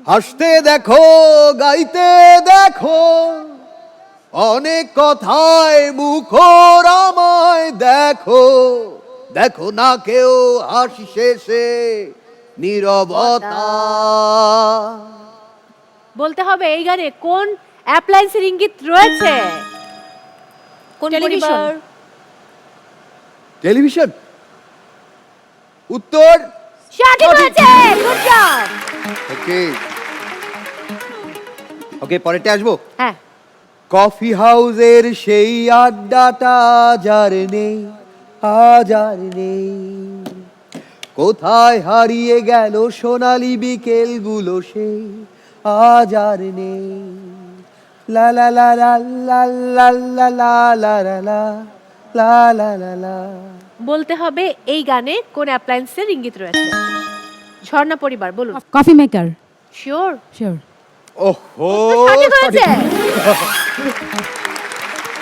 হাসতে দেখো, গাইতে দেখো, অনেক কথায় মুখর আমায় দেখো, দেখো না কেউ হাসি শেষে নীরবতা। বলতে হবে এই গানে কোন অ্যাপ্লায়েন্সের ইঙ্গিত রয়েছে? কোন টেলিভিশন। পরিবার? টেলিভিশন। উত্তর সঠিক হয়েছে, গুড জব। ওকে ওকে, পরেরটা আসবো। হ্যাঁ, কফি হাউসের সেই আড্ডাটা আজ আর নেই, আজ আর নেই। কোথায় হারিয়ে গেল সোনালি বিকেলগুলো সেই, আজ আর নেই। লা লা লা লা লা লা লা লা লা লা লা লা লা লা লা। বলতে হবে এই গানে কোন অ্যাপ্লায়েন্সের ইঙ্গিত রয়েছে? ঝর্ণা পরিবার বলুন। Coffee maker. শিওর? শিওর। ওহো, সঠিক হয়েছে।